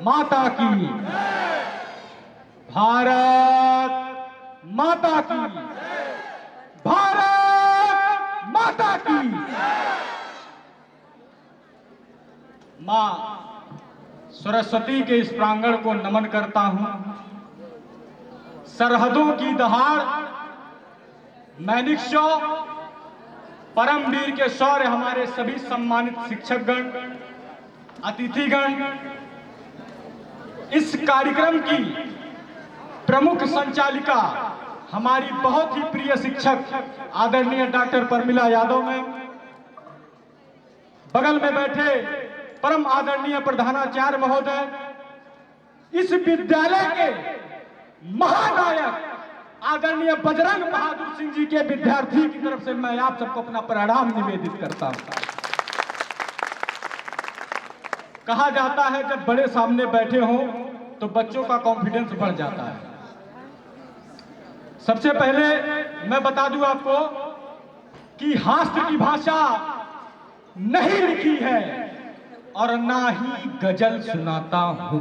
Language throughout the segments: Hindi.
माता की, भारत माता की, भारत माता की। मां सरस्वती के इस प्रांगण को नमन करता हूं। सरहदों की दहाड़, मैनिकशॉ, परमवीर के शौर्य, हमारे सभी सम्मानित शिक्षकगण, अतिथिगण, इस कार्यक्रम की प्रमुख संचालिका हमारी बहुत ही प्रिय शिक्षक आदरणीय डॉक्टर परमिला यादव मैम, बगल में बैठे परम आदरणीय प्रधानाचार्य महोदय, इस विद्यालय के महानायक आदरणीय बजरंग बहादुर सिंह जी के विद्यार्थी की तरफ से मैं आप सबको अपना प्रणाम निवेदित करता हूं। कहा जाता है जब बड़े सामने बैठे हों तो बच्चों का कॉन्फिडेंस बढ़ जाता है। सबसे पहले मैं बता दूं आपको कि हास्य की भाषा नहीं लिखी है और ना ही गजल सुनाता हूं।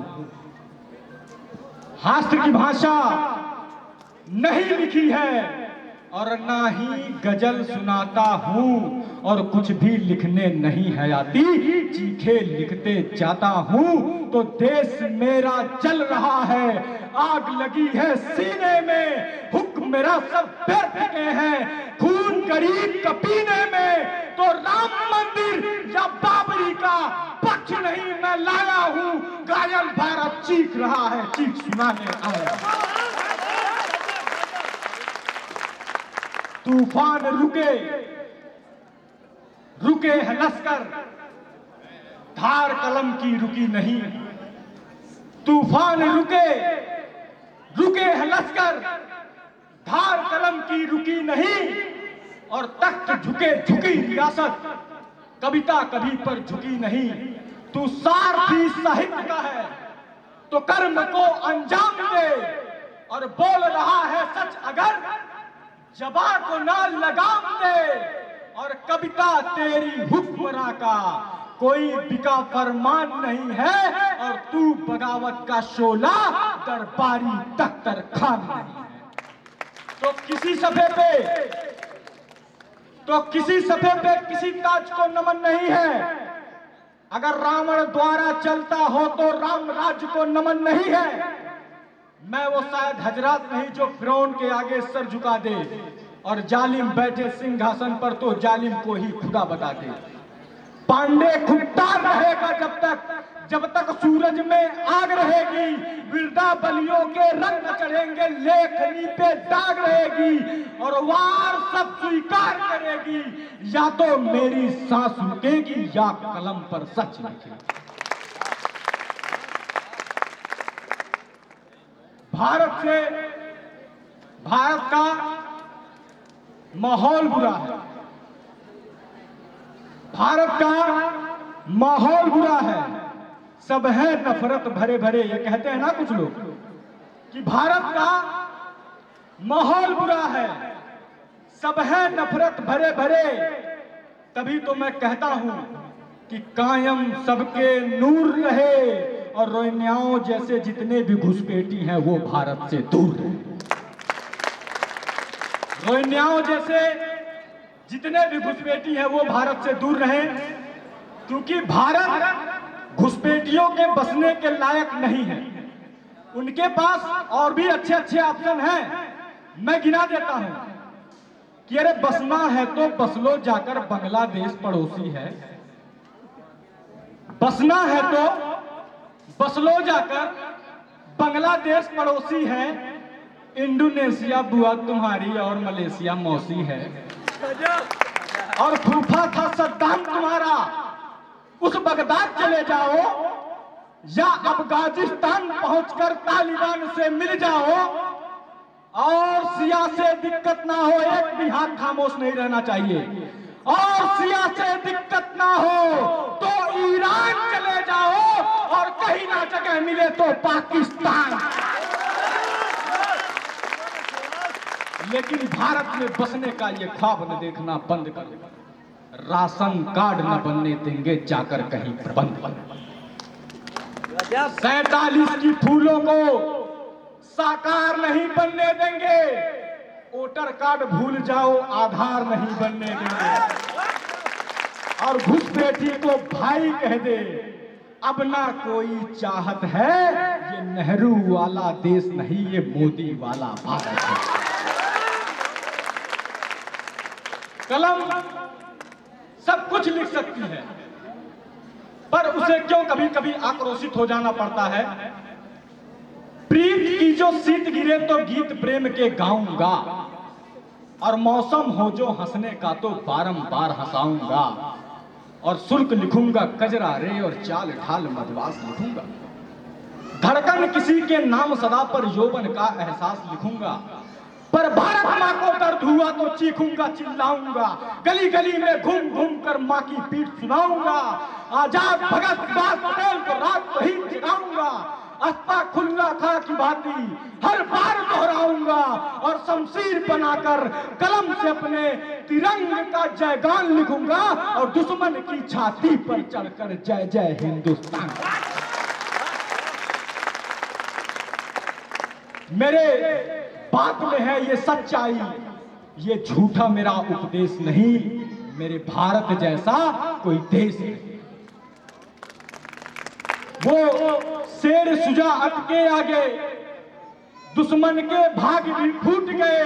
हास्य की भाषा नहीं लिखी है और ना ही गजल सुनाता हूं और कुछ भी लिखने नहीं है आती, चीखे लिखते जाता हूं। तो देश मेरा जल रहा है, आग लगी है सीने में, हुक्म मेरा सब व्यर्थ के हैं, खून गरीब का पीने में। तो राम मंदिर या बाबरी का पक्ष नहीं मैं लाया हूं, घायल भारत चीख रहा है, चीख सुनाने आया। तूफान रुके, रुके है लश्कर, धार कलम की रुकी नहीं। तूफान रुके, रुके है लश्कर, धार कलम की रुकी नहीं। और तख्त झुके, झुकी रियासत, कविता कभी पर झुकी नहीं। तू सारथी साहित्य का है तो कर्म को अंजाम दे, और बोल रहा है सच अगर जबा को ना लगाम दे। और कविता तेरी हुक्मरां का कोई बिका फरमान नहीं है, और तू बगावत का शोला दरबारी दख्तर खान नहीं है। तो किसी सफे पे किसी ताज को नमन नहीं है। अगर रावण द्वारा चलता हो तो राम राज्य को नमन नहीं है। मैं वो शायद हजरत नहीं जो फिरौन के आगे सर झुका दे, और जालिम बैठे सिंहासन पर तो जालिम को ही खुदा बता दे। पांडे खुददार रहेगा जब तक सूरज में आग रहेगी, विरदा बलियों के रंग चढ़ेंगे, लेखनी पे दाग रहेगी, और वार सब स्वीकार करेगी। या तो मेरी सांस रुकेगी या कलम पर सच लिखेगी। भारत का माहौल बुरा है, भारत का माहौल बुरा है, सब है नफरत भरे भरे। ये कहते हैं ना कुछ लोग कि भारत का माहौल बुरा है, सब है नफरत भरे भरे। तभी तो मैं कहता हूं कि कायम सबके नूर रहे, और रोहिंग्याओं जैसे जितने भी घुसपैठी हैं वो भारत से दूर रहे। रोहिंग्याओं जैसे जितने भी घुसपैठी हैं वो भारत से दूर रहे, क्योंकि भारत घुसपैठियों के बसने के लायक नहीं है। उनके पास और भी अच्छे अच्छे ऑप्शन हैं, मैं गिना देता हूं कि अरे बसना है तो बस लो जाकर, बांग्लादेश पड़ोसी है। बसना है तो बस लो जाकर, बांग्लादेश पड़ोसी है। इंडोनेशिया बुआ तुम्हारी और मलेशिया मौसी है। और फूफा था सद्दाम तुम्हारा, उस बगदाद चले जाओ, या अफगानिस्तान पहुंचकर तालिबान से मिल जाओ। और सिया से दिक्कत ना हो, एक भी हाथ खामोश नहीं रहना चाहिए। और सिया से दिक्कत ना हो तो ईरान चले जाओ, और कहीं ना जगह मिले तो पाकिस्तान। लेकिन भारत में बसने का ये ख्वाब न देखना बंद कर। राशन कार्ड न बनने देंगे जाकर कहीं प्रबंध बन। 47 की फूलों को साकार नहीं बनने देंगे। वोटर कार्ड भूल जाओ, आधार नहीं बनने देंगे। और घुसपैठी को भाई कह दे, अब ना कोई चाहत है। ये नेहरू वाला देश नहीं, ये मोदी वाला भारत है। कलम सब कुछ लिख सकती है, पर उसे क्यों कभी कभी आक्रोशित हो जाना पड़ता है। प्रीत की जो शीत गिरे तो गीत प्रेम के गाऊंगा, और मौसम हो जो हंसने का तो बारंबार हंसाऊंगा। और शुल्क लिखूंगा कजरा रे, और चाल ढाल मधुवास लिखूंगा। धड़कन किसी के नाम सदा पर यौवन का एहसास लिखूंगा। पर भारत माँ को दर्द हुआ तो चीखूंगा, चिल्लाऊंगा। गली गली में घूम घूम कर माँ की पीठ सुनाऊंगा। आजाद भगत सुभाष पटेल को रात को ही जगाऊंगा। अस्ता खुल्ला था की बाती हर बार दोहराऊंगा। और शमशीर बनाकर कलम से अपने तिरंगे का जयगान लिखूंगा। और दुश्मन की छाती पर चढ़कर जय जय हिंदुस्तान। मेरे बात में है ये सच्चाई, ये झूठा मेरा उपदेश नहीं। मेरे भारत जैसा कोई देश नहीं। वो शेर शुजाअत के आगे दुश्मन के भाग भी फूट गए।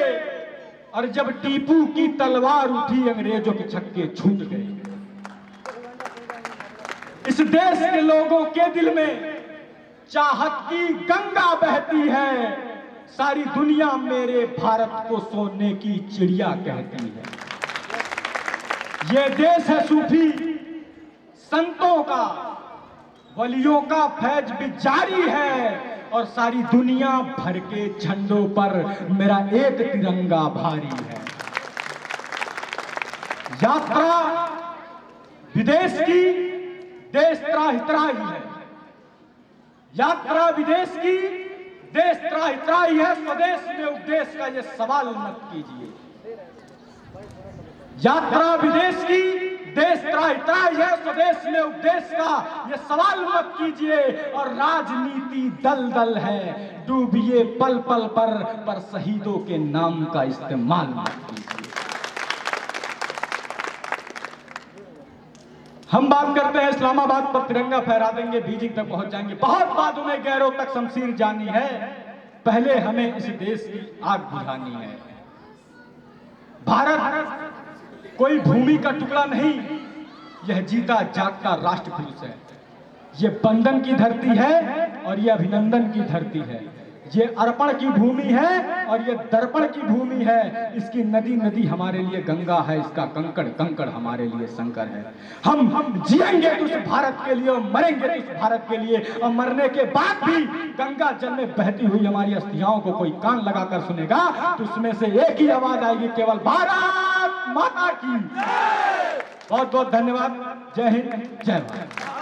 और जब टीपू की तलवार उठी अंग्रेजों के छक्के छूट गए। इस देश के लोगों के दिल में चाहत की गंगा बहती है। सारी दुनिया मेरे भारत को सोने की चिड़िया कहती है। ये देश है सूफी संतों का, वलियों का फैज भी जारी है। और सारी दुनिया भर के झंडों पर मेरा एक तिरंगा भारी है। यात्रा विदेश की देश त्राही त्राही है। यात्रा विदेश की देश त्राही त्राही है। स्वदेश में उपदेश का ये सवाल मत कीजिए। यात्रा विदेश की देश त्राही त्राही है। स्वदेश में उपदेश का ये सवाल मत कीजिए। और राजनीति दल दल है, डूबिए पल पल पर शहीदों के नाम का इस्तेमाल मत कीजिए। हम बात करते हैं इस्लामाबाद पर तिरंगा फहरा देंगे, बीजिंग तक पहुंच जाएंगे। बहुत बातों में गैरों तक शमशीर जानी है। पहले हमें इस देश की आग बुझानी है। भारत कोई भूमि का टुकड़ा नहीं, यह जीता जागता राष्ट्र पुरुष है। ये बंधन की धरती है और ये अभिनंदन की धरती है। ये अर्पण की भूमि है और ये दर्पण की भूमि है। इसकी नदी नदी हमारे लिए गंगा है, इसका कंकड़ कंकड़ हमारे लिए शंकर है। हम जिएंगे तो इस भारत के लिए और मरेंगे तो इस भारत के लिए। और मरने के बाद भी गंगा जल में बहती हुई हमारी अस्थियाओं को कोई कान लगाकर सुनेगा तो उसमें से एक ही आवाज आएगी, केवल भारत माता की। बहुत बहुत धन्यवाद। जय हिंद, जय भारत।